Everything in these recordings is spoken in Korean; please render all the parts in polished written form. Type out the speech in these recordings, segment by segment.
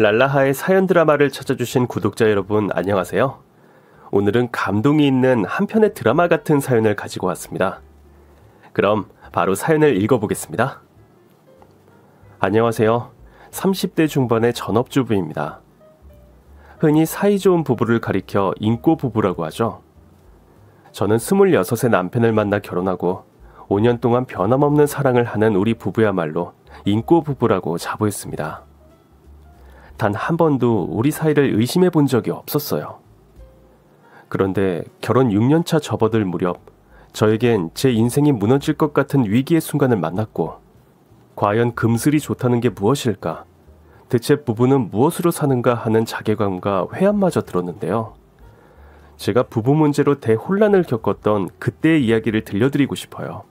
랄라하의 사연 드라마를 찾아주신 구독자 여러분 안녕하세요. 오늘은 감동이 있는 한 편의 드라마 같은 사연을 가지고 왔습니다. 그럼 바로 사연을 읽어보겠습니다. 안녕하세요. 30대 중반의 전업주부입니다. 흔히 사이좋은 부부를 가리켜 인꼬 부부라고 하죠. 저는 26의 남편을 만나 결혼하고 5년 동안 변함없는 사랑을 하는 우리 부부야말로 인꼬 부부라고 자부했습니다. 단 한 번도 우리 사이를 의심해 본 적이 없었어요. 그런데 결혼 6년차 접어들 무렵 저에겐 제 인생이 무너질 것 같은 위기의 순간을 만났고, 과연 금슬이 좋다는 게 무엇일까? 대체 부부는 무엇으로 사는가 하는 자괴감과 회한마저 들었는데요. 제가 부부 문제로 대혼란을 겪었던 그때의 이야기를 들려드리고 싶어요.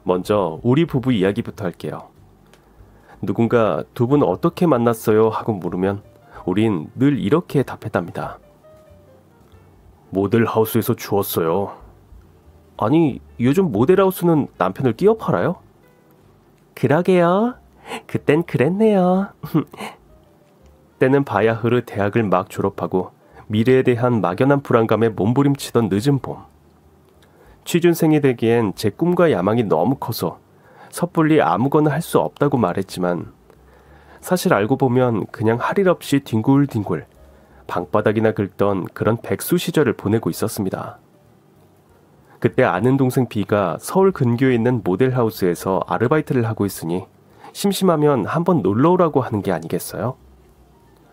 먼저 우리 부부 이야기부터 할게요. 누군가 두 분 어떻게 만났어요? 하고 물으면 우린 늘 이렇게 답했답니다. 모델하우스에서 주웠어요. 아니, 요즘 모델하우스는 남편을 끼어 팔아요? 그러게요. 그땐 그랬네요. 때는 바야흐르 대학을 막 졸업하고 미래에 대한 막연한 불안감에 몸부림치던 늦은 봄. 취준생이 되기엔 제 꿈과 야망이 너무 커서 섣불리 아무거나 할 수 없다고 말했지만, 사실 알고 보면 그냥 할 일 없이 뒹굴뒹굴 방바닥이나 긁던 그런 백수 시절을 보내고 있었습니다. 그때 아는 동생 B가 서울 근교에 있는 모델하우스에서 아르바이트를 하고 있으니 심심하면 한번 놀러오라고 하는 게 아니겠어요?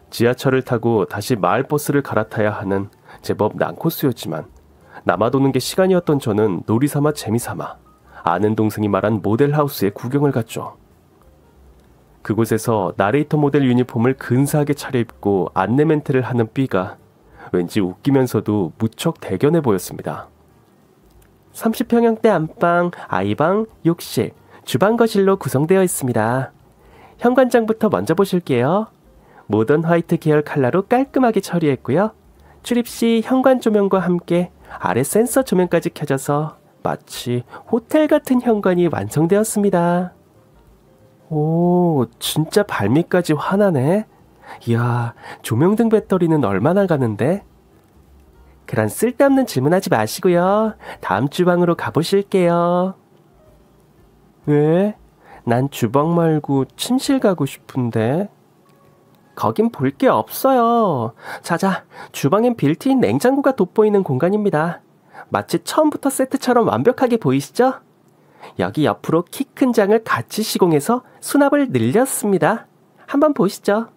지하철을 타고 다시 마을버스를 갈아타야 하는 제법 난코스였지만 남아도는 게 시간이었던 저는 놀이삼아 재미삼아 아는 동생이 말한 모델하우스에 구경을 갔죠. 그곳에서 나레이터 모델 유니폼을 근사하게 차려입고 안내 멘트를 하는 B가 왠지 웃기면서도 무척 대견해 보였습니다. 30평형대 안방, 아이방, 욕실, 주방 거실로 구성되어 있습니다. 현관장부터 먼저 보실게요. 모던 화이트 계열 컬러로 깔끔하게 처리했고요. 출입 시 현관 조명과 함께 아래 센서 조명까지 켜져서 마치 호텔 같은 현관이 완성되었습니다. 오, 진짜 발밑까지 환하네. 이야, 조명등 배터리는 얼마나 가는데? 그런 쓸데없는 질문하지 마시고요. 다음 주방으로 가보실게요. 왜? 난 주방 말고 침실 가고 싶은데. 거긴 볼 게 없어요. 자자, 주방엔 빌트인 냉장고가 돋보이는 공간입니다. 마치 처음부터 세트처럼 완벽하게 보이시죠? 여기 옆으로 키 큰 장을 같이 시공해서 수납을 늘렸습니다. 한번 보시죠.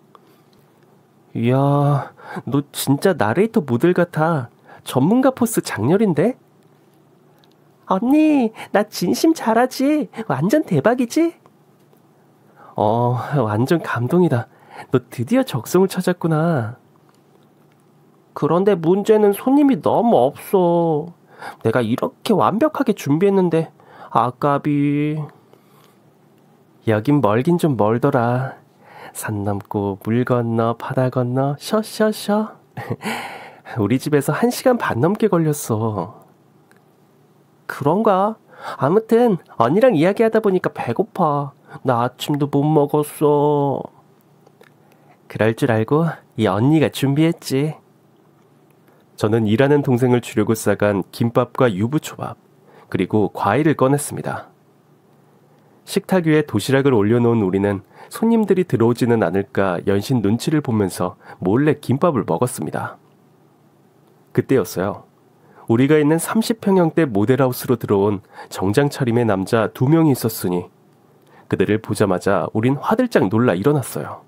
이야, 너 진짜 나레이터 모델 같아. 전문가 포스 장렬인데? 언니, 나 진심 잘하지? 완전 대박이지? 완전 감동이다. 너 드디어 적성을 찾았구나. 그런데 문제는 손님이 너무 없어. 내가 이렇게 완벽하게 준비했는데 아깝이. 여긴 멀긴 좀 멀더라. 산 넘고 물 건너 바다 건너 셔셔셔. 우리 집에서 1시간 반 넘게 걸렸어. 그런가? 아무튼 언니랑 이야기하다 보니까 배고파. 나 아침도 못 먹었어. 그럴 줄 알고 이 언니가 준비했지. 저는 일하는 동생을 주려고 싸간 김밥과 유부초밥, 그리고 과일을 꺼냈습니다. 식탁 위에 도시락을 올려놓은 우리는 손님들이 들어오지는 않을까 연신 눈치를 보면서 몰래 김밥을 먹었습니다. 그때였어요. 우리가 있는 30평형대 모델하우스로 들어온 정장 차림의 남자 2명이 있었으니 그들을 보자마자 우린 화들짝 놀라 일어났어요.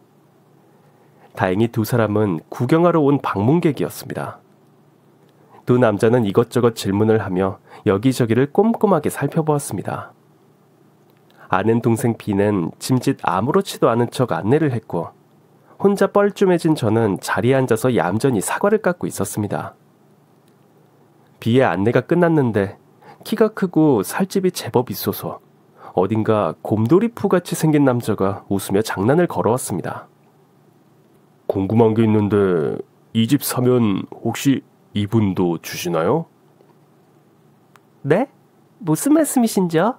다행히 2사람은 구경하러 온 방문객이었습니다. 2 남자는 이것저것 질문을 하며 여기저기를 꼼꼼하게 살펴보았습니다. 아는 동생 B는 짐짓 아무렇지도 않은 척 안내를 했고, 혼자 뻘쭘해진 저는 자리에 앉아서 얌전히 사과를 깎고 있었습니다. B의 안내가 끝났는데 키가 크고 살집이 제법 있어서 어딘가 곰돌이푸같이 생긴 남자가 웃으며 장난을 걸어왔습니다. 궁금한 게 있는데 이 집 사면 혹시 이분도 주시나요? 네? 무슨 말씀이신지요?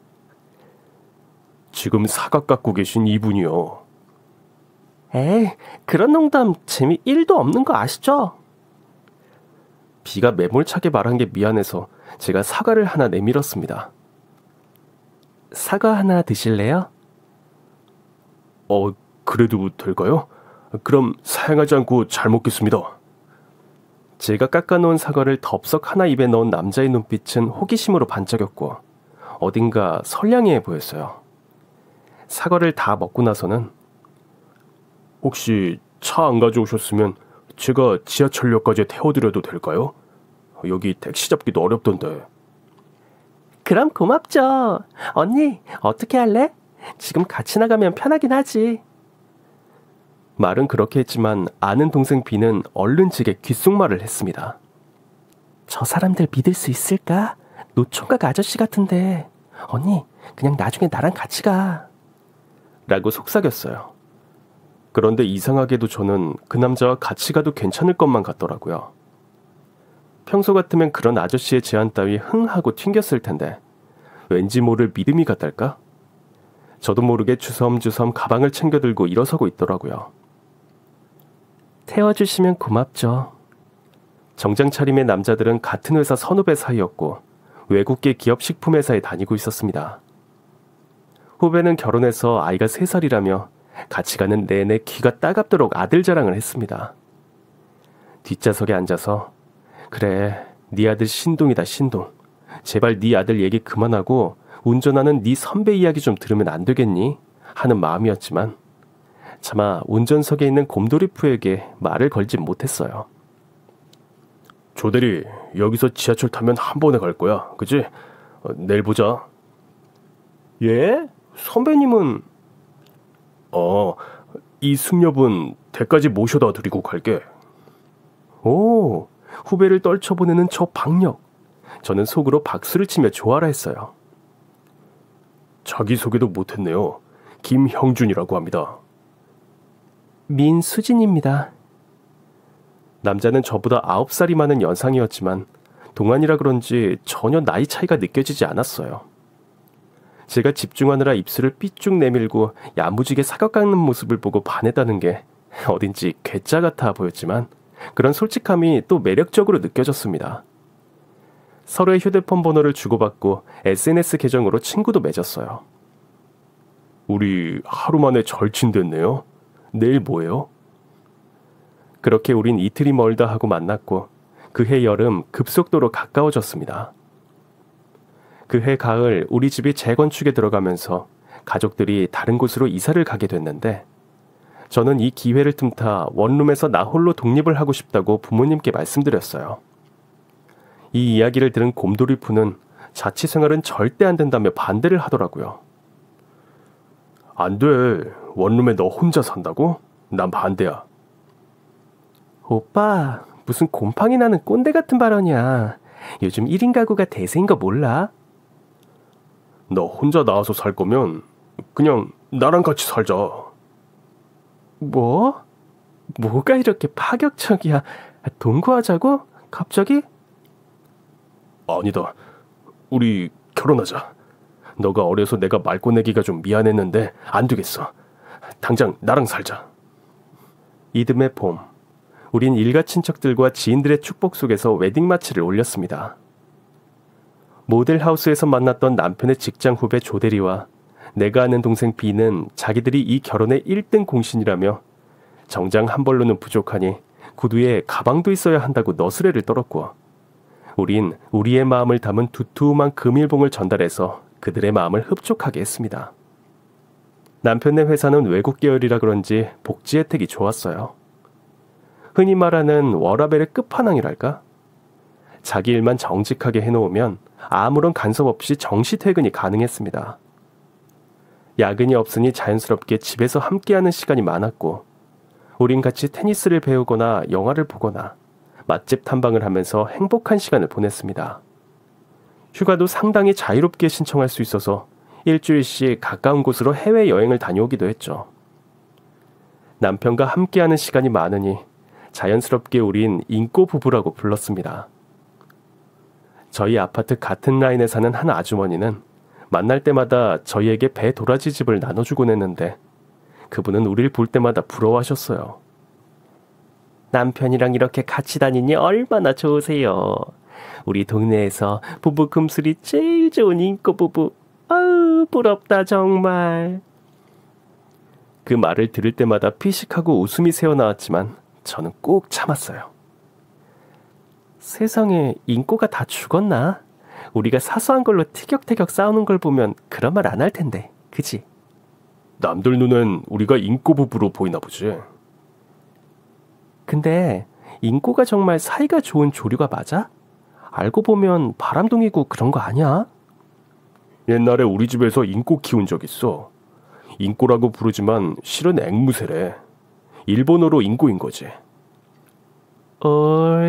지금 사각 갖고 계신 이분이요. 에이, 그런 농담 재미 1도 없는 거 아시죠? B가 매몰차게 말한 게 미안해서 제가 사과를 하나 내밀었습니다. 사과 하나 드실래요? 그래도 될까요? 그럼 사양하지 않고 잘 먹겠습니다. 제가 깎아놓은 사과를 덥석 하나 입에 넣은 남자의 눈빛은 호기심으로 반짝였고 어딘가 선량해 보였어요. 사과를 다 먹고 나서는 혹시 차 안 가져오셨으면 제가 지하철역까지 태워드려도 될까요? 여기 택시 잡기도 어렵던데. 그럼 고맙죠. 언니, 어떻게 할래? 지금 같이 나가면 편하긴 하지. 말은 그렇게 했지만 아는 동생 B는 얼른 제게 귓속말을 했습니다. 저 사람들 믿을 수 있을까? 노총각 아저씨 같은데. 언니, 그냥 나중에 나랑 같이 가. 라고 속삭였어요. 그런데 이상하게도 저는 그 남자와 같이 가도 괜찮을 것만 같더라고요. 평소 같으면 그런 아저씨의 제안 따위 흥하고 튕겼을 텐데 왠지 모를 믿음이 갔달까? 저도 모르게 주섬주섬 가방을 챙겨 들고 일어서고 있더라고요. 태워주시면 고맙죠. 정장 차림의 남자들은 같은 회사 선후배 사이였고 외국계 기업 식품회사에 다니고 있었습니다. 후배는 결혼해서 아이가 3살이라며 같이 가는 내내 귀가 따갑도록 아들 자랑을 했습니다. 뒷좌석에 앉아서 그래, 네 아들 신동이다 신동. 제발 네 아들 얘기 그만하고 운전하는 네 선배 이야기 좀 들으면 안 되겠니? 하는 마음이었지만 차마 운전석에 있는 곰돌이푸에게 말을 걸지 못했어요. 조대리, 여기서 지하철 타면 한 번에 갈 거야. 그치? 내일 보자. 예? 선배님은? 이 숙녀분 댁까지 모셔다 드리고 갈게. 오, 후배를 떨쳐보내는 저 박력. 저는 속으로 박수를 치며 좋아라 했어요. 자기소개도 못했네요. 김형준이라고 합니다. 민수진입니다. 남자는 저보다 9살이 많은 연상이었지만 동안이라 그런지 전혀 나이 차이가 느껴지지 않았어요. 제가 집중하느라 입술을 삐쭉 내밀고 야무지게 사과 깎는 모습을 보고 반했다는 게 어딘지 괴짜 같아 보였지만 그런 솔직함이 또 매력적으로 느껴졌습니다. 서로의 휴대폰 번호를 주고받고 SNS 계정으로 친구도 맺었어요. 우리 하루 만에 절친됐네요. 내일 뭐예요? 그렇게 우린 이틀이 멀다 하고 만났고 그해 여름 급속도로 가까워졌습니다. 그해 가을 우리 집이 재건축에 들어가면서 가족들이 다른 곳으로 이사를 가게 됐는데 저는 이 기회를 틈타 원룸에서 나 홀로 독립을 하고 싶다고 부모님께 말씀드렸어요. 이 이야기를 들은 곰돌이푸는 자취생활은 절대 안 된다며 반대를 하더라고요. 안 돼. 원룸에 너 혼자 산다고? 난 반대야. 오빠, 무슨 곰팡이 나는 꼰대 같은 발언이야. 요즘 1인 가구가 대세인 거 몰라? 너 혼자 나와서 살 거면 그냥 나랑 같이 살자. 뭐? 뭐가 이렇게 파격적이야? 동거하자고? 갑자기? 아니다. 우리 결혼하자. 너가 어려서 내가 말 꺼내기가 좀 미안했는데 안 되겠어. 당장 나랑 살자. 이듬해 봄, 우린 일가 친척들과 지인들의 축복 속에서 웨딩 마치를 올렸습니다. 모델하우스에서 만났던 남편의 직장 후배 조대리와 내가 아는 동생 B는 자기들이 이 결혼의 1등 공신이라며 정장 한 벌로는 부족하니 구두에 가방도 있어야 한다고 너스레를 떨었고 우린 우리의 마음을 담은 두툼한 금일봉을 전달해서 그들의 마음을 흡족하게 했습니다. 남편네 회사는 외국 계열이라 그런지 복지 혜택이 좋았어요. 흔히 말하는 워라밸의 끝판왕이랄까? 자기 일만 정직하게 해놓으면 아무런 간섭 없이 정시 퇴근이 가능했습니다. 야근이 없으니 자연스럽게 집에서 함께하는 시간이 많았고 우린 같이 테니스를 배우거나 영화를 보거나 맛집 탐방을 하면서 행복한 시간을 보냈습니다. 휴가도 상당히 자유롭게 신청할 수 있어서 일주일씩 가까운 곳으로 해외여행을 다녀오기도 했죠. 남편과 함께하는 시간이 많으니 자연스럽게 우린 인꼬 부부라고 불렀습니다. 저희 아파트 같은 라인에 사는 한 아주머니는 만날 때마다 저희에게 배 도라지 즙을 나눠주곤 했는데 그분은 우릴 볼 때마다 부러워하셨어요. 남편이랑 이렇게 같이 다니니 얼마나 좋으세요. 우리 동네에서 부부 금슬이 제일 좋은 인꼬 부부. 아우, 부럽다 정말. 그 말을 들을 때마다 피식하고 웃음이 새어나왔지만 저는 꼭 참았어요. 세상에 인꼬가 다 죽었나? 우리가 사소한 걸로 티격태격 싸우는 걸 보면 그런 말 안 할 텐데, 그지? 남들 눈엔 우리가 인꼬 부부로 보이나 보지. 근데 인꼬가 정말 사이가 좋은 조류가 맞아? 알고 보면 바람둥이고 그런 거 아니야? 옛날에 우리 집에서 인꼬 키운 적 있어. 인꼬라고 부르지만 실은 앵무새래. 일본어로 인꼬인 거지.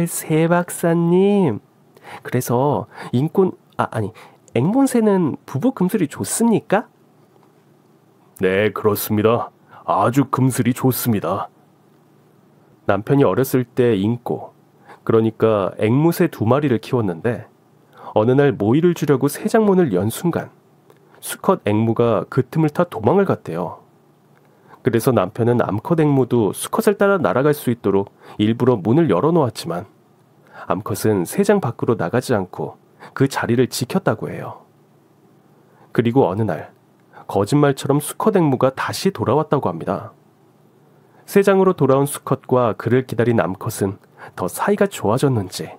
새 박사님. 그래서 앵무새는 부부 금슬이 좋습니까? 네, 그렇습니다. 아주 금슬이 좋습니다. 남편이 어렸을 때 인꼬, 그러니까 앵무새 2마리를 키웠는데 어느 날 모이를 주려고 새장문을 연 순간 수컷 앵무가 그 틈을 타 도망을 갔대요. 그래서 남편은 암컷 앵무도 수컷을 따라 날아갈 수 있도록 일부러 문을 열어놓았지만 암컷은 새장 밖으로 나가지 않고 그 자리를 지켰다고 해요. 그리고 어느 날 거짓말처럼 수컷 앵무가 다시 돌아왔다고 합니다. 새장으로 돌아온 수컷과 그를 기다린 암컷은 더 사이가 좋아졌는지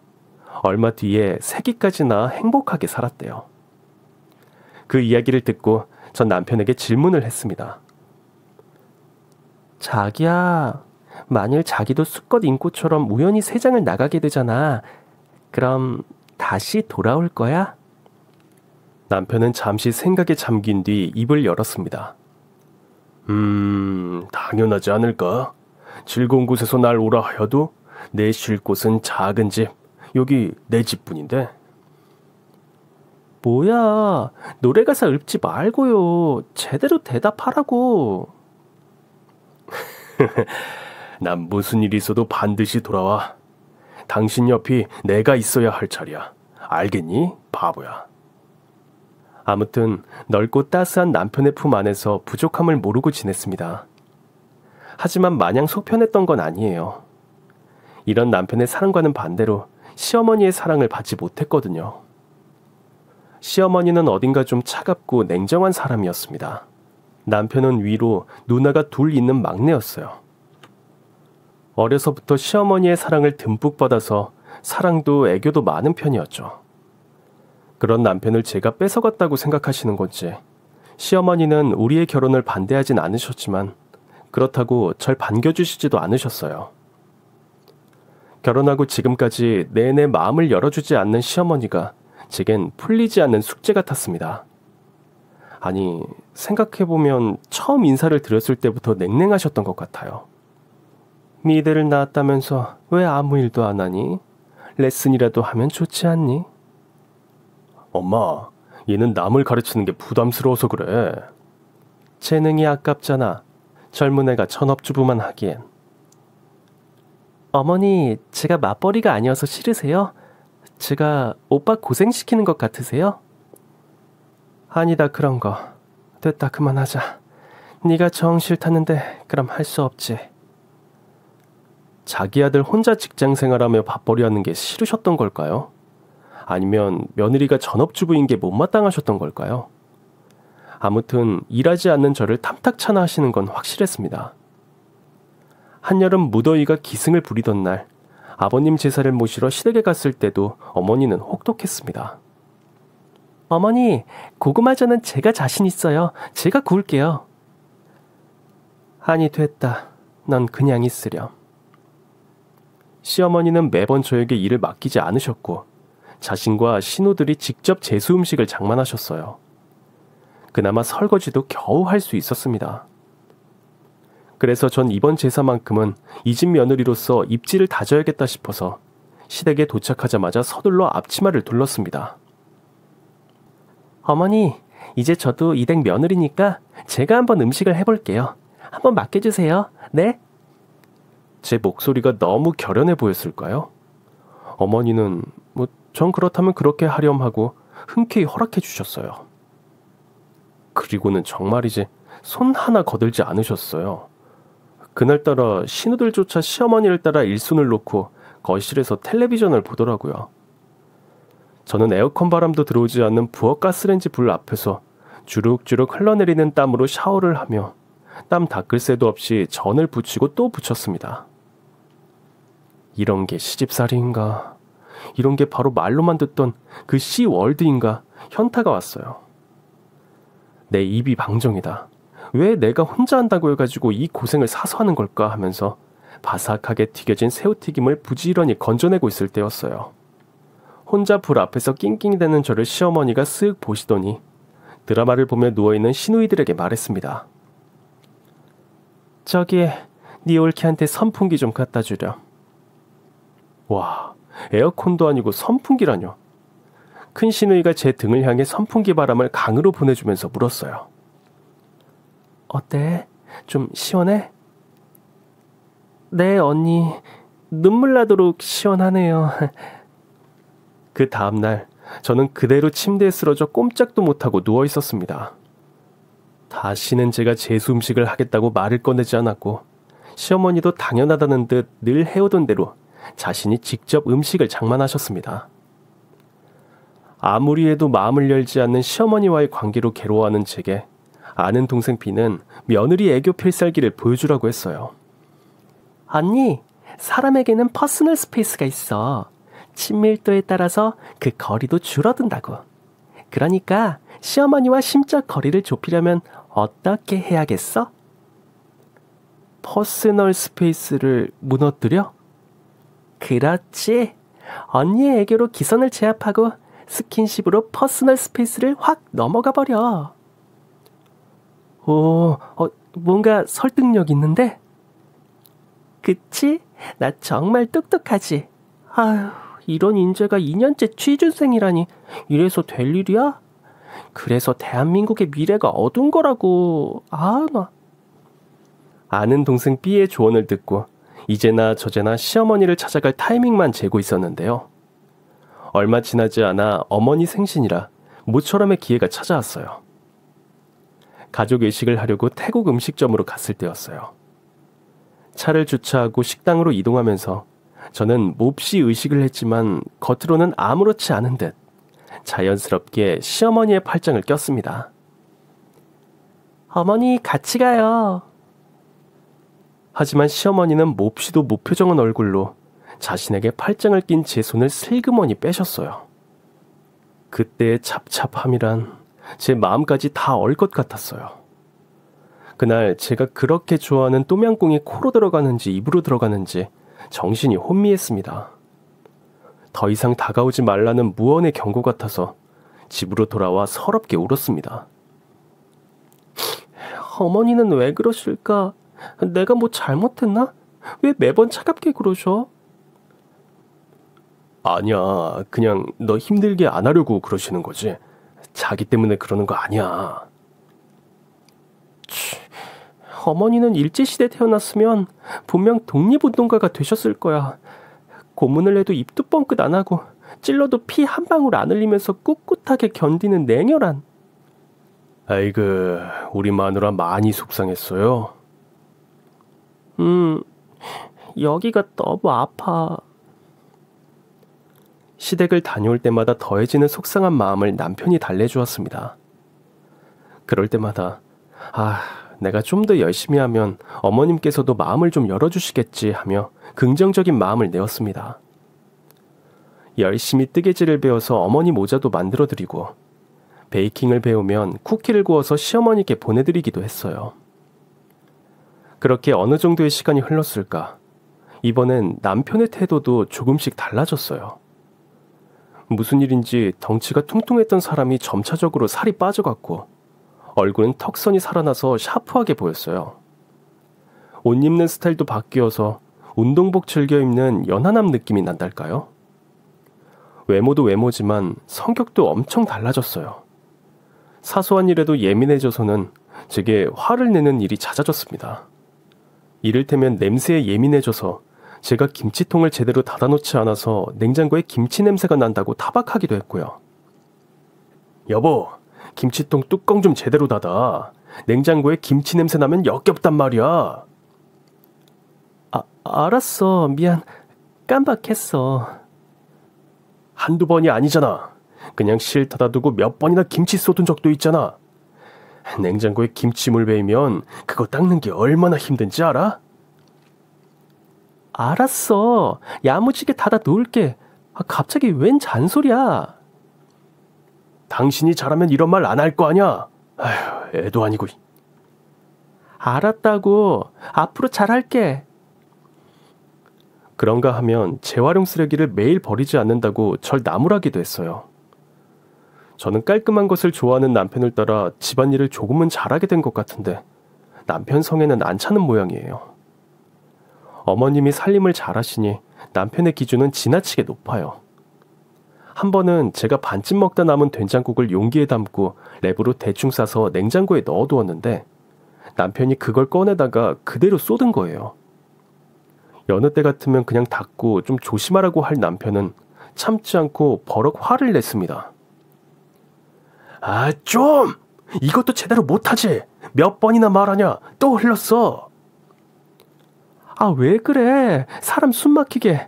얼마 뒤에 새끼까지 낳아 행복하게 살았대요. 그 이야기를 듣고 전 남편에게 질문을 했습니다. 자기야, 만일 자기도 수컷 인꼬처럼 우연히 새장을 나가게 되잖아. 그럼 다시 돌아올 거야? 남편은 잠시 생각에 잠긴 뒤 입을 열었습니다. 당연하지 않을까? 즐거운 곳에서 날 오라 하여도 내 쉴 곳은 작은 집, 여기 내 집뿐인데. 뭐야, 노래가사 읊지 말고요. 제대로 대답하라고. 난 무슨 일이 있어도 반드시 돌아와. 당신 옆이 내가 있어야 할 자리야. 알겠니, 바보야. 아무튼 넓고 따스한 남편의 품 안에서 부족함을 모르고 지냈습니다. 하지만 마냥 속편했던 건 아니에요. 이런 남편의 사랑과는 반대로 시어머니의 사랑을 받지 못했거든요. 시어머니는 어딘가 좀 차갑고 냉정한 사람이었습니다. 남편은 위로 누나가 둘 있는 막내였어요. 어려서부터 시어머니의 사랑을 듬뿍 받아서 사랑도 애교도 많은 편이었죠. 그런 남편을 제가 뺏어갔다고 생각하시는 건지 시어머니는 우리의 결혼을 반대하진 않으셨지만 그렇다고 절 반겨주시지도 않으셨어요. 결혼하고 지금까지 내내 마음을 열어주지 않는 시어머니가 제겐 풀리지 않는 숙제 같았습니다. 아니, 생각해보면 처음 인사를 드렸을 때부터 냉랭하셨던 것 같아요. 미대를 나왔다면서 왜 아무 일도 안 하니? 레슨이라도 하면 좋지 않니? 엄마, 얘는 남을 가르치는 게 부담스러워서 그래. 재능이 아깝잖아. 젊은 애가 전업주부만 하기엔. 어머니, 제가 맞벌이가 아니어서 싫으세요? 제가 오빠 고생시키는 것 같으세요? 아니다, 그런 거. 됐다, 그만하자. 네가 정 싫다는데 그럼 할 수 없지. 자기 아들 혼자 직장생활하며 밥벌이 하는 게 싫으셨던 걸까요? 아니면 며느리가 전업주부인 게 못마땅하셨던 걸까요? 아무튼 일하지 않는 저를 탐탁찮아 하시는 건 확실했습니다. 한여름 무더위가 기승을 부리던 날 아버님 제사를 모시러 시댁에 갔을 때도 어머니는 혹독했습니다. 어머니, 고구마전은 제가 자신 있어요. 제가 구울게요. 아니, 됐다. 넌 그냥 있으렴. 시어머니는 매번 저에게 일을 맡기지 않으셨고 자신과 신우들이 직접 제수 음식을 장만하셨어요. 그나마 설거지도 겨우 할 수 있었습니다. 그래서 전 이번 제사만큼은 이 집 며느리로서 입지를 다져야겠다 싶어서 시댁에 도착하자마자 서둘러 앞치마를 둘렀습니다. 어머니, 이제 저도 이댁 며느리니까 제가 한번 음식을 해볼게요. 한번 맡겨주세요. 네? 제 목소리가 너무 결연해 보였을까요? 어머니는 전 그렇다면 그렇게 하렴 하고 흔쾌히 허락해 주셨어요. 그리고는 정말이지 손 하나 거들지 않으셨어요. 그날따라 신우들조차 시어머니를 따라 일손을 놓고 거실에서 텔레비전을 보더라고요. 저는 에어컨 바람도 들어오지 않는 부엌가스레인지 불 앞에서 주룩주룩 흘러내리는 땀으로 샤워를 하며 땀 닦을 새도 없이 전을 붙이고 또 붙였습니다. 이런 게 시집살이인가? 이런 게 바로 말로만 듣던 그 씨월드인가? 현타가 왔어요. 내 입이 방정이다. 왜 내가 혼자 한다고 해가지고 이 고생을 사서 하는 걸까 하면서 바삭하게 튀겨진 새우튀김을 부지런히 건져내고 있을 때였어요. 혼자 불 앞에서 낑낑대는 저를 시어머니가 쓱 보시더니 드라마를 보며 누워있는 시누이들에게 말했습니다. 저기 네 올케한테 선풍기 좀 갖다 주렴. 와, 에어컨도 아니고 선풍기라뇨. 큰 시누이가 제 등을 향해 선풍기 바람을 강으로 보내주면서 물었어요. 어때? 좀 시원해? 네, 언니. 눈물 나도록 시원하네요. 그 다음날 저는 그대로 침대에 쓰러져 꼼짝도 못하고 누워 있었습니다. 다시는 제가 재수 음식을 하겠다고 말을 꺼내지 않았고 시어머니도 당연하다는 듯 늘 해오던 대로 자신이 직접 음식을 장만하셨습니다. 아무리 해도 마음을 열지 않는 시어머니와의 관계로 괴로워하는 제게 아는 동생 B는 며느리 애교 필살기를 보여주라고 했어요. 언니, 사람에게는 퍼스널 스페이스가 있어. 친밀도에 따라서 그 거리도 줄어든다고. 그러니까 시어머니와 심적 거리를 좁히려면 어떻게 해야겠어? 퍼스널 스페이스를 무너뜨려? 그렇지. 언니의 애교로 기선을 제압하고 스킨십으로 퍼스널 스페이스를 확 넘어가 버려. 오, 뭔가 설득력 있는데? 그치? 나 정말 똑똑하지? 아휴, 이런 인재가 2년째 취준생이라니 이래서 될 일이야? 그래서 대한민국의 미래가 어두운 거라고. 나. 아는 동생 B의 조언을 듣고 이제나 저제나 시어머니를 찾아갈 타이밍만 재고 있었는데요. 얼마 지나지 않아 어머니 생신이라 모처럼의 기회가 찾아왔어요. 가족 외식을 하려고 태국 음식점으로 갔을 때였어요. 차를 주차하고 식당으로 이동하면서 저는 몹시 의식을 했지만 겉으로는 아무렇지 않은 듯 자연스럽게 시어머니의 팔짱을 꼈습니다. 어머니 같이 가요. 하지만 시어머니는 몹시도 무표정한 얼굴로 자신에게 팔짱을 낀 제 손을 슬그머니 빼셨어요. 그때의 찹찹함이란 제 마음까지 다 얼 것 같았어요. 그날 제가 그렇게 좋아하는 똠양꿍이 코로 들어가는지 입으로 들어가는지 정신이 혼미했습니다. 더 이상 다가오지 말라는 무언의 경고 같아서 집으로 돌아와 서럽게 울었습니다. 어머니는 왜 그러실까? 내가 뭐 잘못했나? 왜 매번 차갑게 그러셔? 아니야, 그냥 너 힘들게 안 하려고 그러시는 거지. 자기 때문에 그러는 거 아니야. 어머니는 일제시대 태어났으면 분명 독립운동가가 되셨을 거야. 고문을 해도 입도 뻥끗 안 하고 찔러도 피 한 방울 안 흘리면서 꿋꿋하게 견디는 냉혈한. 아이고, 우리 마누라 많이 속상했어요. 여기가 너무 아파. 시댁을 다녀올 때마다 더해지는 속상한 마음을 남편이 달래주었습니다. 그럴 때마다 내가 좀 더 열심히 하면 어머님께서도 마음을 좀 열어주시겠지 하며 긍정적인 마음을 내었습니다. 열심히 뜨개질을 배워서 어머니 모자도 만들어드리고 베이킹을 배우면 쿠키를 구워서 시어머니께 보내드리기도 했어요. 그렇게 어느 정도의 시간이 흘렀을까? 이번엔 남편의 태도도 조금씩 달라졌어요. 무슨 일인지 덩치가 퉁퉁했던 사람이 점차적으로 살이 빠져갔고 얼굴은 턱선이 살아나서 샤프하게 보였어요. 옷 입는 스타일도 바뀌어서 운동복 즐겨 입는 연하남 느낌이 난달까요? 외모도 외모지만 성격도 엄청 달라졌어요. 사소한 일에도 예민해져서는 제게 화를 내는 일이 잦아졌습니다. 이를테면 냄새에 예민해져서 제가 김치통을 제대로 닫아놓지 않아서 냉장고에 김치 냄새가 난다고 타박하기도 했고요. 여보, 김치통 뚜껑 좀 제대로 닫아. 냉장고에 김치 냄새 나면 역겹단 말이야. 알았어. 미안. 깜빡했어. 한두 번이 아니잖아. 그냥 싫다다 두고 몇 번이나 김치 쏟은 적도 있잖아. 냉장고에 김치물 베이면 그거 닦는 게 얼마나 힘든지 알아? 알았어. 야무지게 닫아 놓을게. 갑자기 웬 잔소리야? 당신이 잘하면 이런 말 안 할 거 아냐? 아휴, 애도 아니고. 알았다고. 앞으로 잘할게. 그런가 하면 재활용 쓰레기를 매일 버리지 않는다고 절 나무라기도 했어요. 저는 깔끔한 것을 좋아하는 남편을 따라 집안일을 조금은 잘하게 된 것 같은데 남편 성에는 안 차는 모양이에요. 어머님이 살림을 잘하시니 남편의 기준은 지나치게 높아요. 한 번은 제가 반쯤 먹다 남은 된장국을 용기에 담고 랩으로 대충 싸서 냉장고에 넣어두었는데 남편이 그걸 꺼내다가 그대로 쏟은 거예요. 여느 때 같으면 그냥 닫고 좀 조심하라고 할 남편은 참지 않고 버럭 화를 냈습니다. 아, 좀! 이것도 제대로 못하지! 몇 번이나 말하냐? 또 흘렀어! 아, 왜 그래? 사람 숨 막히게.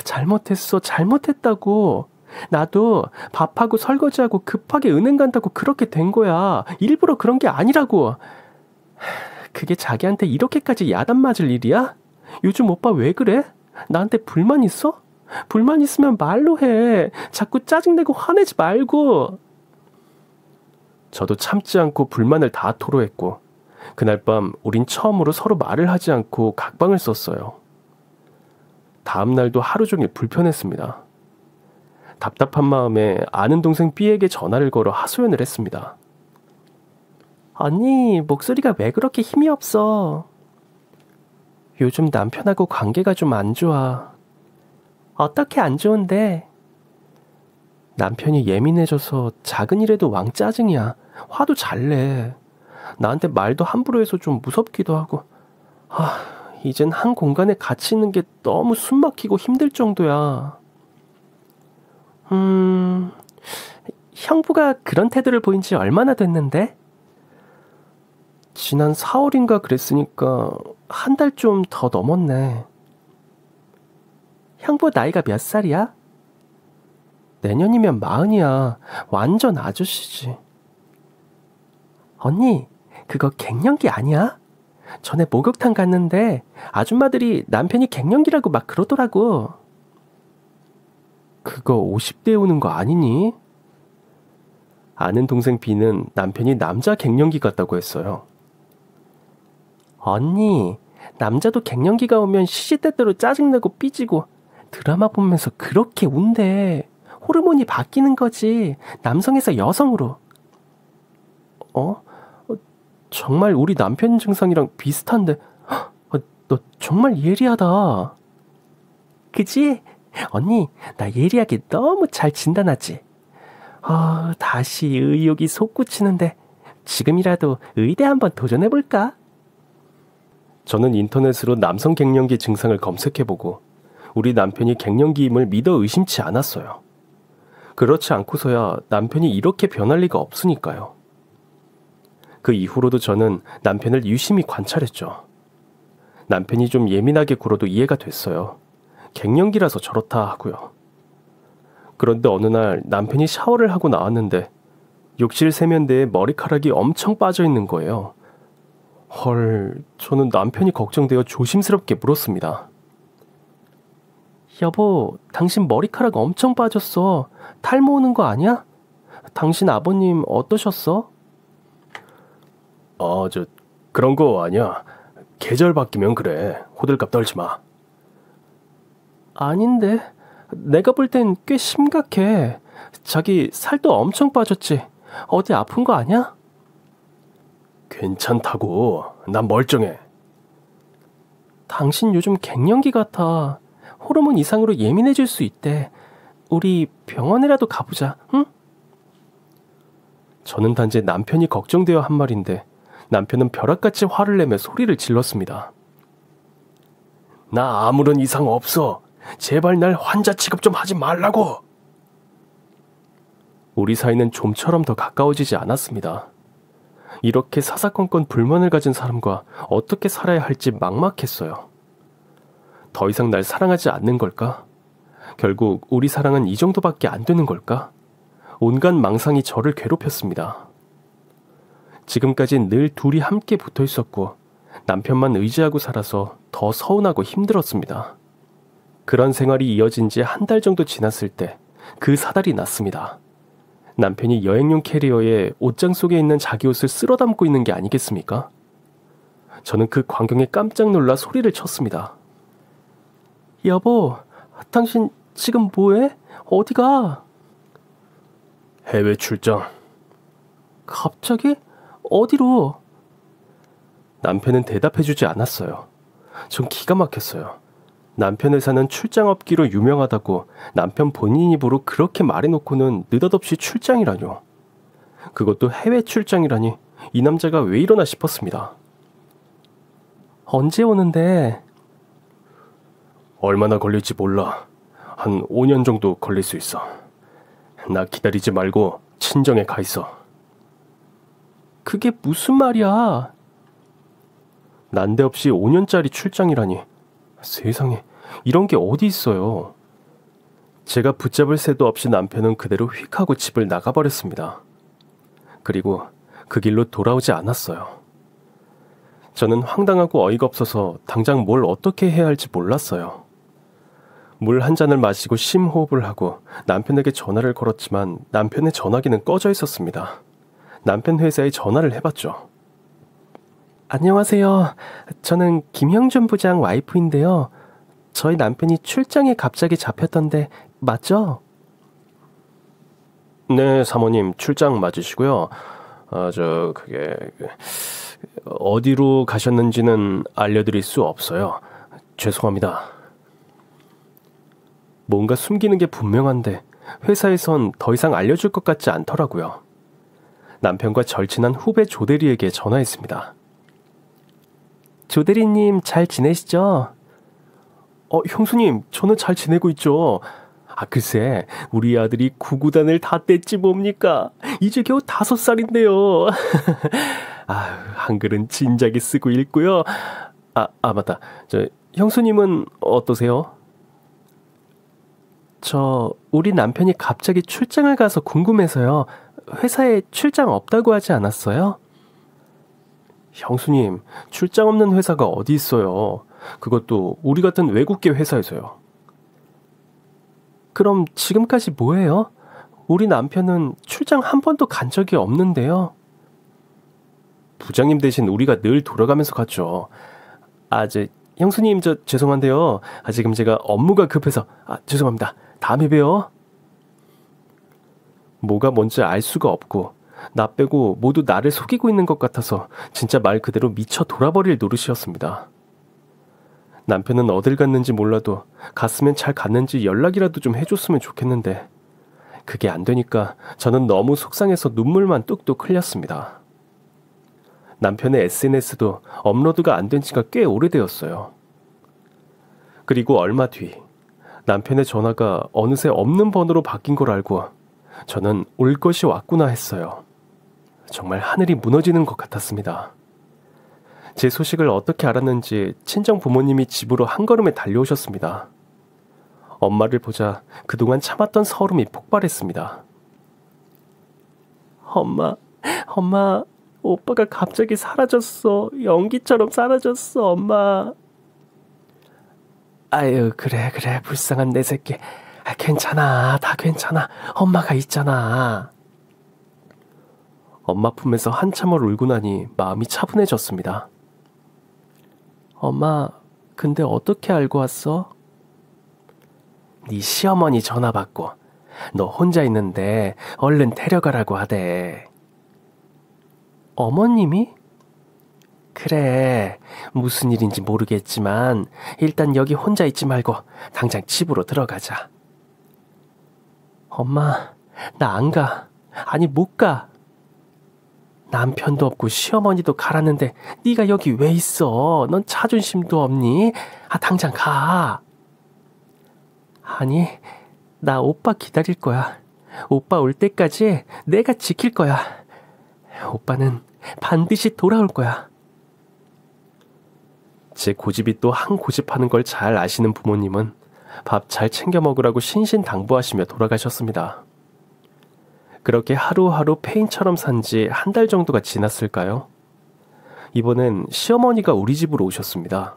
잘못했어. 잘못했다고. 나도 밥하고 설거지하고 급하게 은행 간다고 그렇게 된 거야. 일부러 그런 게 아니라고. 그게 자기한테 이렇게까지 야단 맞을 일이야? 요즘 오빠 왜 그래? 나한테 불만 있어? 불만 있으면 말로 해. 자꾸 짜증내고 화내지 말고. 저도 참지 않고 불만을 다 토로했고 그날 밤 우린 처음으로 서로 말을 하지 않고 각방을 썼어요. 다음 날도 하루 종일 불편했습니다. 답답한 마음에 아는 동생 B에게 전화를 걸어 하소연을 했습니다. 언니, 목소리가 왜 그렇게 힘이 없어? 요즘 남편하고 관계가 좀 안 좋아. 어떻게 안 좋은데? 남편이 예민해져서 작은 일에도 왕 짜증이야. 화도 잘 내. 나한테 말도 함부로 해서 좀 무섭기도 하고. 이젠 한 공간에 같이 있는 게 너무 숨 막히고 힘들 정도야. 형부가 그런 태도를 보인 지 얼마나 됐는데? 지난 4월인가 그랬으니까 한 달 좀 더 넘었네. 형부 나이가 몇 살이야? 내년이면 40이야. 완전 아저씨지. 언니, 그거 갱년기 아니야? 전에 목욕탕 갔는데 아줌마들이 남편이 갱년기라고 막 그러더라고. 그거 50대에 오는 거 아니니? 아는 동생 B는 남편이 남자 갱년기 같다고 했어요. 언니, 남자도 갱년기가 오면 시시때때로 짜증내고 삐지고 드라마 보면서 그렇게 운대. 호르몬이 바뀌는 거지. 남성에서 여성으로. 정말 우리 남편 증상이랑 비슷한데. 너 정말 예리하다. 그치? 언니, 나 예리하게 너무 잘 진단하지? 다시 의욕이 솟구치는데 지금이라도 의대 한번 도전해볼까? 저는 인터넷으로 남성 갱년기 증상을 검색해보고 우리 남편이 갱년기임을 믿어 의심치 않았어요. 그렇지 않고서야 남편이 이렇게 변할 리가 없으니까요. 그 이후로도 저는 남편을 유심히 관찰했죠. 남편이 좀 예민하게 굴어도 이해가 됐어요. 갱년기라서 저렇다 하고요. 그런데 어느 날 남편이 샤워를 하고 나왔는데 욕실 세면대에 머리카락이 엄청 빠져 있는 거예요. 헐, 저는 남편이 걱정되어 조심스럽게 물었습니다. 여보, 당신 머리카락 엄청 빠졌어. 탈모 오는 거 아니야? 당신 아버님 어떠셨어? 그런 거 아니야. 계절 바뀌면 그래. 호들갑 떨지 마. 아닌데. 내가 볼 땐 꽤 심각해. 자기 살도 엄청 빠졌지. 어디 아픈 거 아니야? 괜찮다고. 난 멀쩡해. 당신 요즘 갱년기 같아. 호르몬 이상으로 예민해질 수 있대. 우리 병원이라도 가보자, 응? 저는 단지 남편이 걱정되어 한 말인데 남편은 벼락같이 화를 내며 소리를 질렀습니다. 나 아무런 이상 없어. 제발 날 환자 취급 좀 하지 말라고. 우리 사이는 좀처럼 더 가까워지지 않았습니다. 이렇게 사사건건 불만을 가진 사람과 어떻게 살아야 할지 막막했어요. 더 이상 날 사랑하지 않는 걸까? 결국 우리 사랑은 이 정도밖에 안 되는 걸까? 온갖 망상이 저를 괴롭혔습니다. 지금까진 늘 둘이 함께 붙어 있었고 남편만 의지하고 살아서 더 서운하고 힘들었습니다. 그런 생활이 이어진 지 한 달 정도 지났을 때 그 사달이 났습니다. 남편이 여행용 캐리어에 옷장 속에 있는 자기 옷을 쓸어 담고 있는 게 아니겠습니까? 저는 그 광경에 깜짝 놀라 소리를 쳤습니다. 여보, 당신 지금 뭐해? 어디 가? 해외 출장. 갑자기? 어디로? 남편은 대답해주지 않았어요. 전 기가 막혔어요. 남편 회사는 출장 업기로 유명하다고 남편 본인 입으로 그렇게 말해놓고는 느닷없이 출장이라뇨. 그것도 해외 출장이라니 이 남자가 왜 이러나 싶었습니다. 언제 오는데? 얼마나 걸릴지 몰라. 한 5년 정도 걸릴 수 있어. 나 기다리지 말고 친정에 가 있어. 그게 무슨 말이야? 난데없이 5년짜리 출장이라니. 세상에, 이런 게 어디 있어요. 제가 붙잡을 새도 없이 남편은 그대로 휙 하고 집을 나가버렸습니다. 그리고 그 길로 돌아오지 않았어요. 저는 황당하고 어이가 없어서 당장 뭘 어떻게 해야 할지 몰랐어요. 물 한 잔을 마시고 심호흡을 하고 남편에게 전화를 걸었지만 남편의 전화기는 꺼져 있었습니다. 남편 회사에 전화를 해봤죠. 안녕하세요. 저는 김형준 부장 와이프인데요. 저희 남편이 출장에 갑자기 잡혔던데 맞죠? 네, 사모님 출장 맞으시고요. 그게 어디로 가셨는지는 알려드릴 수 없어요. 죄송합니다. 뭔가 숨기는 게 분명한데 회사에선 더 이상 알려줄 것 같지 않더라고요. 남편과 절친한 후배 조대리에게 전화했습니다. 조대리님 잘 지내시죠? 형수님, 저는 잘 지내고 있죠. 글쎄, 우리 아들이 구구단을 다 뗐지 뭡니까? 이제 겨우 5살인데요. 한글은 진작에 쓰고 읽고요. 맞다. 형수님은 어떠세요? 우리 남편이 갑자기 출장을 가서 궁금해서요. 회사에 출장 없다고 하지 않았어요? 형수님, 출장 없는 회사가 어디 있어요? 그것도 우리 같은 외국계 회사에서요. 그럼 지금까지 뭐해요? 우리 남편은 출장 한 번도 간 적이 없는데요. 부장님 대신 우리가 늘 돌아가면서 갔죠. 형수님, 죄송한데요. 지금 제가 업무가 급해서. 죄송합니다. 다음에 봬요. 뭐가 뭔지 알 수가 없고 나 빼고 모두 나를 속이고 있는 것 같아서 진짜 말 그대로 미쳐 돌아버릴 노릇이었습니다. 남편은 어딜 갔는지 몰라도 갔으면 잘 갔는지 연락이라도 좀 해줬으면 좋겠는데 그게 안 되니까 저는 너무 속상해서 눈물만 뚝뚝 흘렸습니다. 남편의 SNS도 업로드가 안 된 지가 꽤 오래되었어요. 그리고 얼마 뒤 남편의 전화가 어느새 없는 번호로 바뀐 걸 알고 저는 올 것이 왔구나 했어요. 정말 하늘이 무너지는 것 같았습니다. 제 소식을 어떻게 알았는지 친정 부모님이 집으로 한 걸음에 달려오셨습니다. 엄마를 보자 그동안 참았던 서름이 폭발했습니다. 엄마, 오빠가 갑자기 사라졌어. 연기처럼 사라졌어, 엄마. 아유, 그래, 불쌍한 내 새끼. 괜찮아, 다 괜찮아. 엄마가 있잖아. 엄마 품에서 한참을 울고 나니 마음이 차분해졌습니다. 엄마, 근데 어떻게 알고 왔어? 네 시어머니 전화 받고 너 혼자 있는데 얼른 데려가라고 하대. 어머님이? 그래, 무슨 일인지 모르겠지만 일단 여기 혼자 있지 말고 당장 집으로 들어가자. 엄마, 나 안 가. 아니, 못 가. 남편도 없고 시어머니도 가라는데 네가 여기 왜 있어? 넌 자존심도 없니? 당장 가. 아니, 나 오빠 기다릴 거야. 오빠 올 때까지 내가 지킬 거야. 오빠는 반드시 돌아올 거야. 제 고집이 또 한 고집하는 걸 잘 아시는 부모님은 밥 잘 챙겨 먹으라고 신신당부하시며 돌아가셨습니다. 그렇게 하루하루 페인처럼 산 지 한 달 정도가 지났을까요? 이번엔 시어머니가 우리 집으로 오셨습니다.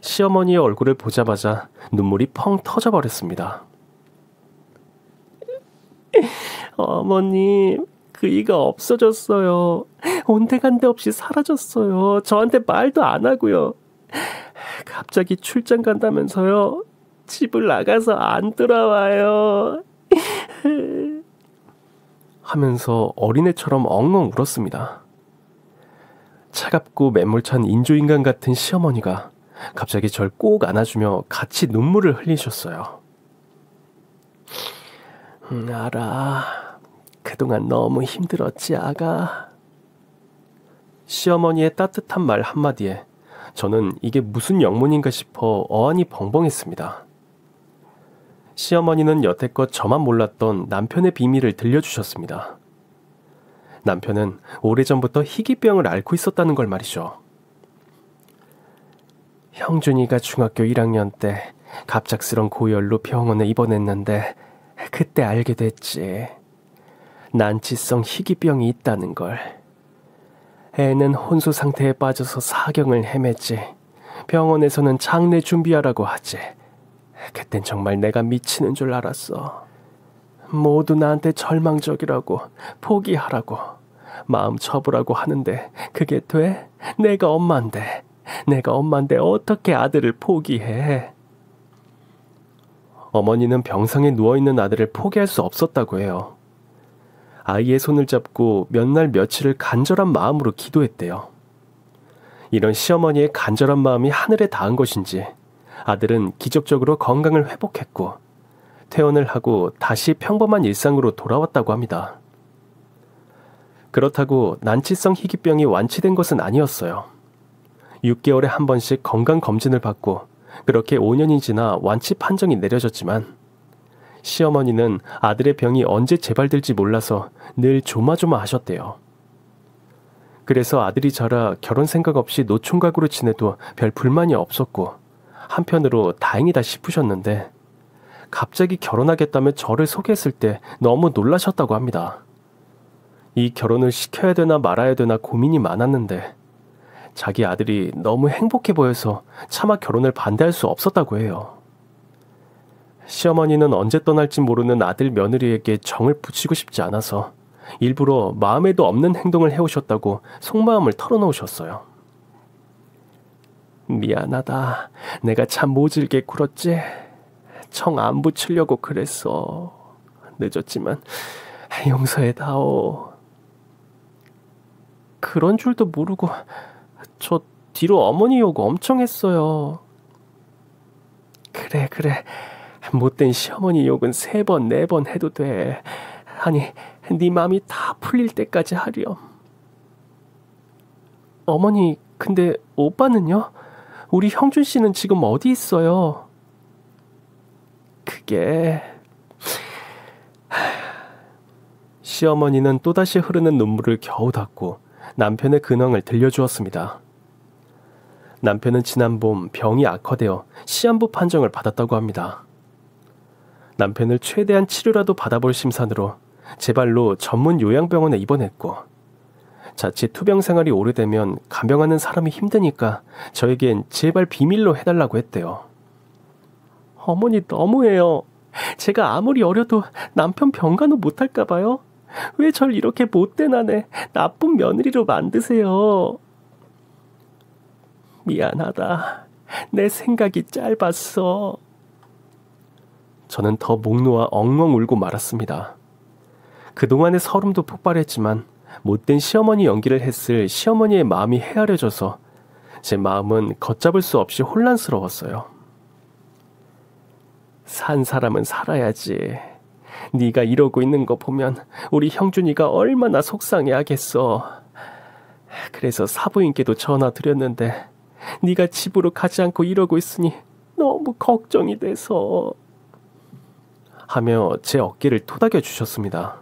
시어머니의 얼굴을 보자마자 눈물이 펑 터져버렸습니다. 어머님, 그이가 없어졌어요. 온데간데 없이 사라졌어요. 저한테 말도 안 하고요. 갑자기 출장 간다면서요. 집을 나가서 안 돌아와요. 하면서 어린애처럼 엉엉 울었습니다. 차갑고 매몰찬 인조인간 같은 시어머니가 갑자기 절 꼭 안아주며 같이 눈물을 흘리셨어요. 알아. 그동안 너무 힘들었지, 아가. 시어머니의 따뜻한 말 한마디에 저는 이게 무슨 영문인가 싶어 어안이 벙벙했습니다. 시어머니는 여태껏 저만 몰랐던 남편의 비밀을 들려주셨습니다. 남편은 오래전부터 희귀병을 앓고 있었다는 걸 말이죠. 형준이가 중학교 1학년 때 갑작스런 고열로 병원에 입원했는데 그때 알게 됐지. 난치성 희귀병이 있다는 걸. 애는 혼수 상태에 빠져서 사경을 헤맸지. 병원에서는 장례 준비하라고 하지. 그땐 정말 내가 미치는 줄 알았어. 모두 나한테 절망적이라고, 포기하라고, 마음 접으라고 하는데 그게 돼? 내가 엄마인데 어떻게 아들을 포기해? 어머니는 병상에 누워있는 아들을 포기할 수 없었다고 해요. 아이의 손을 잡고 몇 날 며칠을 간절한 마음으로 기도했대요. 이런 시어머니의 간절한 마음이 하늘에 닿은 것인지 아들은 기적적으로 건강을 회복했고 퇴원을 하고 다시 평범한 일상으로 돌아왔다고 합니다. 그렇다고 난치성 희귀병이 완치된 것은 아니었어요. 6개월에 한 번씩 건강검진을 받고 그렇게 5년이 지나 완치 판정이 내려졌지만 시어머니는 아들의 병이 언제 재발될지 몰라서 늘 조마조마하셨대요. 그래서 아들이 자라 결혼 생각 없이 노총각으로 지내도 별 불만이 없었고 한편으로 다행이다 싶으셨는데 갑자기 결혼하겠다며 저를 소개했을 때 너무 놀라셨다고 합니다. 이 결혼을 시켜야 되나 말아야 되나 고민이 많았는데 자기 아들이 너무 행복해 보여서 차마 결혼을 반대할 수 없었다고 해요. 시어머니는 언제 떠날지 모르는 아들 며느리에게 정을 붙이고 싶지 않아서 일부러 마음에도 없는 행동을 해오셨다고 속마음을 털어놓으셨어요. 미안하다. 내가 참 모질게 굴었지. 정 안 붙이려고 그랬어. 늦었지만 용서해다오. 그런 줄도 모르고 저 뒤로 어머니 욕 엄청 했어요. 그래. 못된 시어머니 욕은 3번, 4번 해도 돼. 아니, 네 맘이 다 풀릴 때까지 하렴. 어머니, 근데 오빠는요? 우리 형준 씨는 지금 어디 있어요? 그게... 시어머니는 또다시 흐르는 눈물을 겨우 닦고 남편의 근황을 들려주었습니다. 남편은 지난 봄 병이 악화되어 시한부 판정을 받았다고 합니다. 남편을 최대한 치료라도 받아볼 심산으로 제 발로 전문 요양병원에 입원했고 자칫 투병 생활이 오래되면 간병하는 사람이 힘드니까 저에겐 제발 비밀로 해달라고 했대요. 어머니 너무해요. 제가 아무리 어려도 남편 병간호 못할까 봐요. 왜 절 이렇게 못된 아내, 나쁜 며느리로 만드세요. 미안하다. 내 생각이 짧았어. 저는 더 목 놓아 엉엉 울고 말았습니다. 그동안의 서름도 폭발했지만 못된 시어머니 연기를 했을 시어머니의 마음이 헤아려져서 제 마음은 걷잡을 수 없이 혼란스러웠어요. 산 사람은 살아야지. 네가 이러고 있는 거 보면 우리 형준이가 얼마나 속상해하겠어. 그래서 사부인께도 전화 드렸는데 네가 집으로 가지 않고 이러고 있으니 너무 걱정이 돼서. 하며 제 어깨를 토닥여 주셨습니다.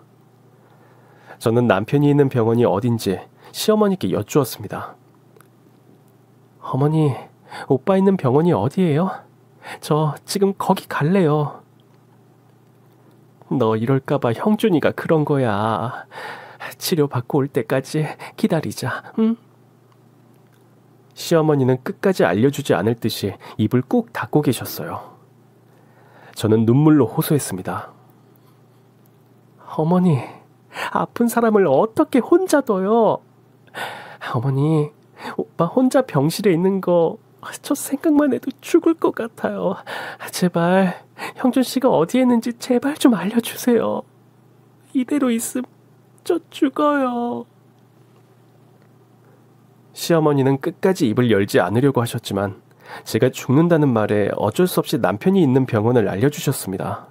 저는 남편이 있는 병원이 어딘지 시어머니께 여쭈었습니다. 어머니, 오빠 있는 병원이 어디예요? 저 지금 거기 갈래요. 너 이럴까봐 형준이가 그런 거야. 치료받고 올 때까지 기다리자, 응? 시어머니는 끝까지 알려주지 않을 듯이 입을 꾹 닫고 계셨어요. 저는 눈물로 호소했습니다. 어머니, 아픈 사람을 어떻게 혼자 둬요? 어머니, 오빠 혼자 병실에 있는 거 저 생각만 해도 죽을 것 같아요. 제발 형준 씨가 어디에 있는지 제발 좀 알려주세요. 이대로 있으면 저 죽어요. 시어머니는 끝까지 입을 열지 않으려고 하셨지만 제가 죽는다는 말에 어쩔 수 없이 남편이 있는 병원을 알려주셨습니다.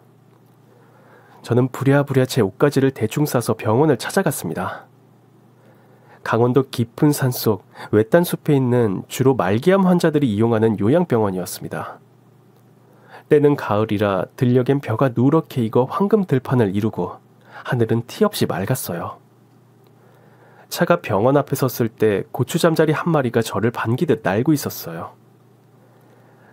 저는 부랴부랴 제 옷가지를 대충 싸서 병원을 찾아갔습니다. 강원도 깊은 산속 외딴 숲에 있는 주로 말기암 환자들이 이용하는 요양병원이었습니다. 때는 가을이라 들녘엔 벼가 누렇게 익어 황금 들판을 이루고 하늘은 티 없이 맑았어요. 차가 병원 앞에 섰을 때 고추잠자리 한 마리가 저를 반기듯 날고 있었어요.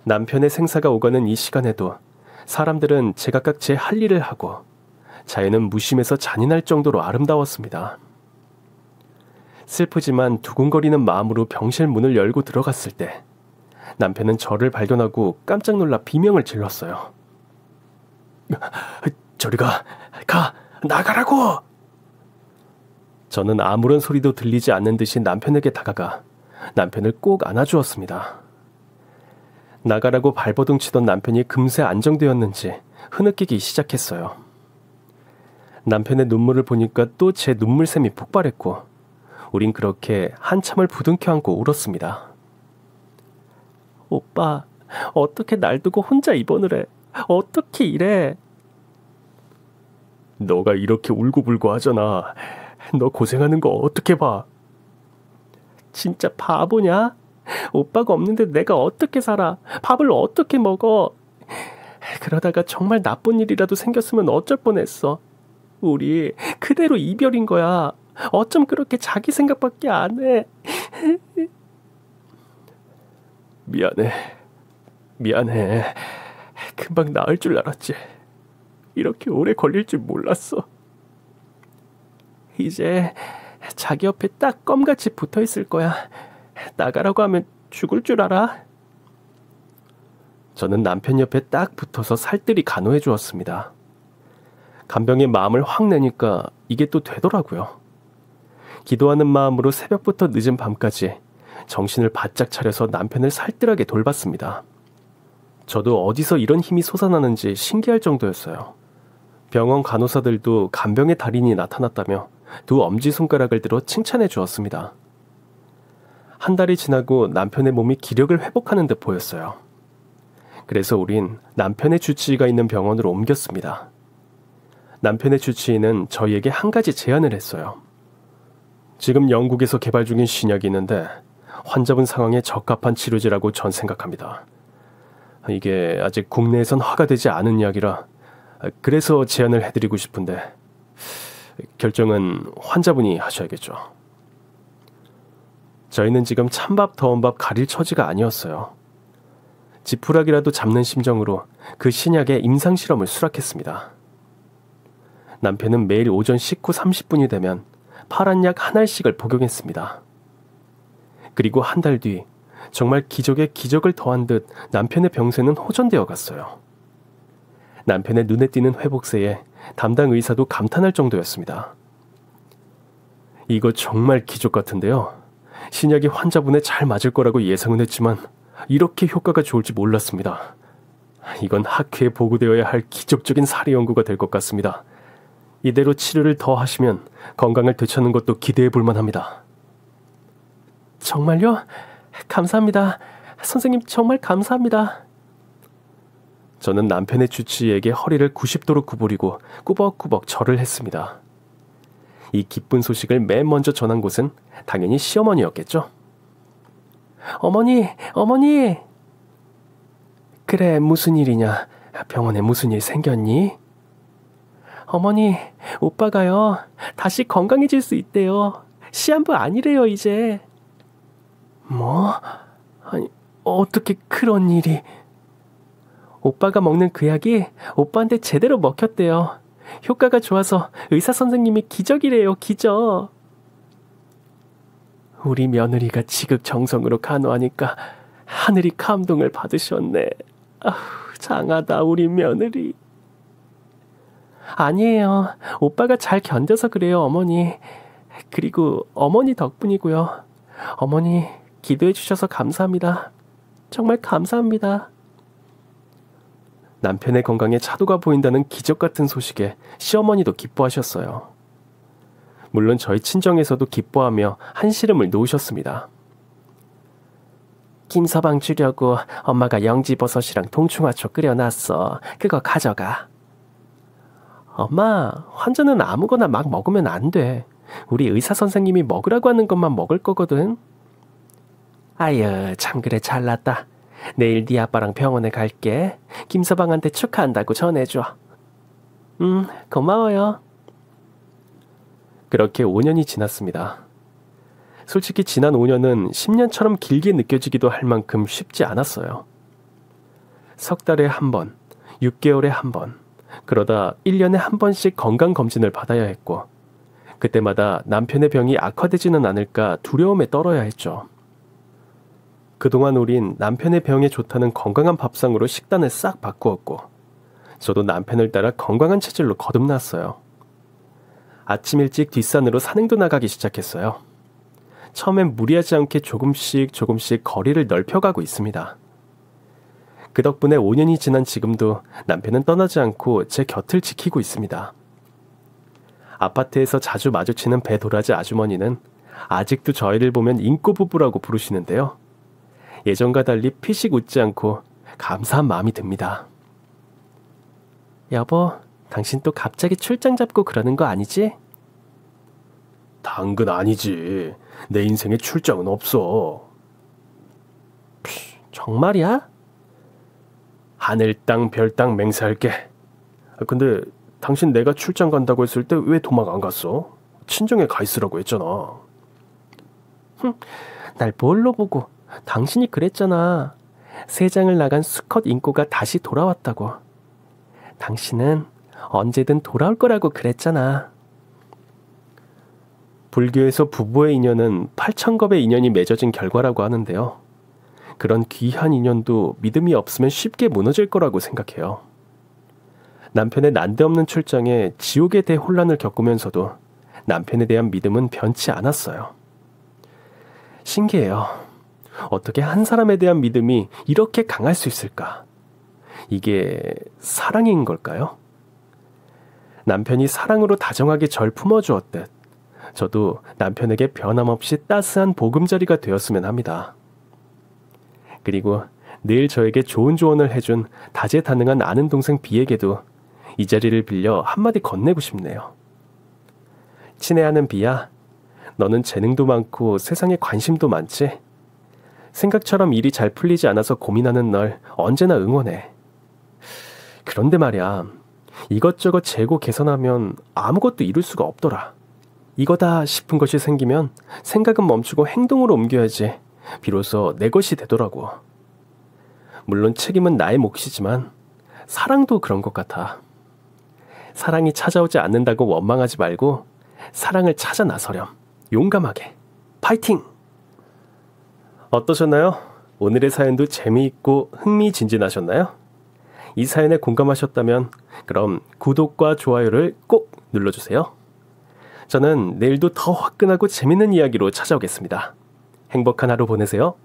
남편의 생사가 오가는 이 시간에도 사람들은 제각각 제 할 일을 하고 자연은 무심해서 잔인할 정도로 아름다웠습니다. 슬프지만 두근거리는 마음으로 병실 문을 열고 들어갔을 때 남편은 저를 발견하고 깜짝 놀라 비명을 질렀어요. 저리 가! 나가라고! 저는 아무런 소리도 들리지 않는 듯이 남편에게 다가가 남편을 꼭 안아주었습니다. 나가라고 발버둥 치던 남편이 금세 안정되었는지 흐느끼기 시작했어요. 남편의 눈물을 보니까 또 제 눈물샘이 폭발했고 우린 그렇게 한참을 부둥켜 안고 울었습니다. 오빠, 어떻게 날 두고 혼자 입원을 해? 어떻게 이래? 너가 이렇게 울고불고 하잖아. 너 고생하는 거 어떻게 봐? 진짜 바보냐? 오빠가 없는데 내가 어떻게 살아? 밥을 어떻게 먹어? 그러다가 정말 나쁜 일이라도 생겼으면 어쩔 뻔했어. 우리 그대로 이별인 거야. 어쩜 그렇게 자기 생각밖에 안 해? 미안해. 금방 나을 줄 알았지. 이렇게 오래 걸릴 줄 몰랐어. 이제 자기 옆에 딱 껌같이 붙어 있을 거야. 나가라고 하면 죽을 줄 알아? 저는 남편 옆에 딱 붙어서 살뜰히 간호해 주었습니다. 간병의 마음을 확 내니까 이게 또 되더라고요. 기도하는 마음으로 새벽부터 늦은 밤까지 정신을 바짝 차려서 남편을 살뜰하게 돌봤습니다. 저도 어디서 이런 힘이 솟아나는지 신기할 정도였어요. 병원 간호사들도 간병의 달인이 나타났다며 두 엄지손가락을 들어 칭찬해 주었습니다. 한 달이 지나고 남편의 몸이 기력을 회복하는 듯 보였어요. 그래서 우린 남편의 주치의가 있는 병원으로 옮겼습니다. 남편의 주치의는 저희에게 한 가지 제안을 했어요. 지금 영국에서 개발 중인 신약이 있는데 환자분 상황에 적합한 치료제라고 전 생각합니다. 이게 아직 국내에선 허가되지 않은 약이라 그래서 제안을 해드리고 싶은데 결정은 환자분이 하셔야겠죠. 저희는 지금 찬밥 더운밥 가릴 처지가 아니었어요. 지푸라기라도 잡는 심정으로 그 신약의 임상실험을 수락했습니다. 남편은 매일 오전 식후 30분이 되면 파란 약 한 알씩을 복용했습니다. 그리고 한 달 뒤 정말 기적에 기적을 더한 듯 남편의 병세는 호전되어 갔어요. 남편의 눈에 띄는 회복세에 담당 의사도 감탄할 정도였습니다. 이거 정말 기적 같은데요. 신약이 환자분에 잘 맞을 거라고 예상은 했지만 이렇게 효과가 좋을지 몰랐습니다. 이건 학회에 보고되어야 할 기적적인 사례 연구가 될 것 같습니다. 이대로 치료를 더 하시면 건강을 되찾는 것도 기대해 볼 만합니다. 정말요? 감사합니다. 선생님 정말 감사합니다. 저는 남편의 주치의에게 허리를 90도로 구부리고 꾸벅꾸벅 절을 했습니다. 이 기쁜 소식을 맨 먼저 전한 곳은 당연히 시어머니였겠죠. 어머니! 그래, 무슨 일이냐? 병원에 무슨 일 생겼니? 어머니, 오빠가요. 다시 건강해질 수 있대요. 시한부 아니래요, 이제. 뭐? 아니, 어떻게 그런 일이. 오빠가 먹는 그 약이 오빠한테 제대로 먹혔대요. 효과가 좋아서 의사 선생님이 기적이래요, 기적. 우리 며느리가 지극정성으로 간호하니까 하늘이 감동을 받으셨네. 아휴, 장하다, 우리 며느리. 아니에요. 오빠가 잘 견뎌서 그래요, 어머니. 그리고 어머니 덕분이고요. 어머니, 기도해 주셔서 감사합니다. 정말 감사합니다. 남편의 건강에 차도가 보인다는 기적 같은 소식에 시어머니도 기뻐하셨어요. 물론 저희 친정에서도 기뻐하며 한시름을 놓으셨습니다. 김서방 주려고 엄마가 영지버섯이랑 동충하초 끓여놨어. 그거 가져가. 엄마, 환자는 아무거나 막 먹으면 안 돼. 우리 의사 선생님이 먹으라고 하는 것만 먹을 거거든. 아유, 참 그래, 잘났다. 내일 네 아빠랑 병원에 갈게. 김서방한테 축하한다고 전해줘. 고마워요. 그렇게 5년이 지났습니다. 솔직히 지난 5년은 10년처럼 길게 느껴지기도 할 만큼 쉽지 않았어요. 석 달에 한 번, 6개월에 한 번, 그러다 1년에 한 번씩 건강검진을 받아야 했고, 그때마다 남편의 병이 악화되지는 않을까 두려움에 떨어야 했죠. 그동안 우린 남편의 병에 좋다는 건강한 밥상으로 식단을 싹 바꾸었고, 저도 남편을 따라 건강한 체질로 거듭났어요. 아침 일찍 뒷산으로 산행도 나가기 시작했어요. 처음엔 무리하지 않게 조금씩 거리를 넓혀가고 있습니다. 그 덕분에 5년이 지난 지금도 남편은 떠나지 않고 제 곁을 지키고 있습니다. 아파트에서 자주 마주치는 배도라지 아주머니는 아직도 저희를 보면 인꼬부부라고 부르시는데요. 예전과 달리 피식 웃지 않고 감사한 마음이 듭니다. 여보, 당신 또 갑자기 출장 잡고 그러는 거 아니지? 당근 아니지. 내 인생에 출장은 없어. 정말이야? 하늘 땅 별 땅 맹세할게. 근데 당신 내가 출장 간다고 했을 때 왜 도망 안 갔어? 친정에 가 있으라고 했잖아. 날 뭘로 보고. 당신이 그랬잖아. 세장을 나간 수컷 인꼬가 다시 돌아왔다고. 당신은 언제든 돌아올 거라고 그랬잖아. 불교에서 부부의 인연은 8,000겁의 인연이 맺어진 결과라고 하는데요. 그런 귀한 인연도 믿음이 없으면 쉽게 무너질 거라고 생각해요. 남편의 난데없는 출장에 지옥에 대해 혼란을 겪으면서도 남편에 대한 믿음은 변치 않았어요. 신기해요. 어떻게 한 사람에 대한 믿음이 이렇게 강할 수 있을까? 이게 사랑인 걸까요? 남편이 사랑으로 다정하게 절 품어주었듯 저도 남편에게 변함없이 따스한 보금자리가 되었으면 합니다. 그리고 늘 저에게 좋은 조언을 해준 다재다능한 아는 동생 비에게도 이 자리를 빌려 한마디 건네고 싶네요. 친애하는 비야, 너는 재능도 많고 세상에 관심도 많지? 생각처럼 일이 잘 풀리지 않아서 고민하는 널 언제나 응원해. 그런데 말이야, 이것저것 재고 개선하면 아무것도 이룰 수가 없더라. 이거다 싶은 것이 생기면 생각은 멈추고 행동으로 옮겨야지 비로소 내 것이 되더라고. 물론 책임은 나의 몫이지만 사랑도 그런 것 같아. 사랑이 찾아오지 않는다고 원망하지 말고 사랑을 찾아 나서렴. 용감하게. 파이팅! 어떠셨나요? 오늘의 사연도 재미있고 흥미진진하셨나요? 이 사연에 공감하셨다면 그럼 구독과 좋아요를 꼭 눌러주세요. 저는 내일도 더 화끈하고 재밌는 이야기로 찾아오겠습니다. 행복한 하루 보내세요.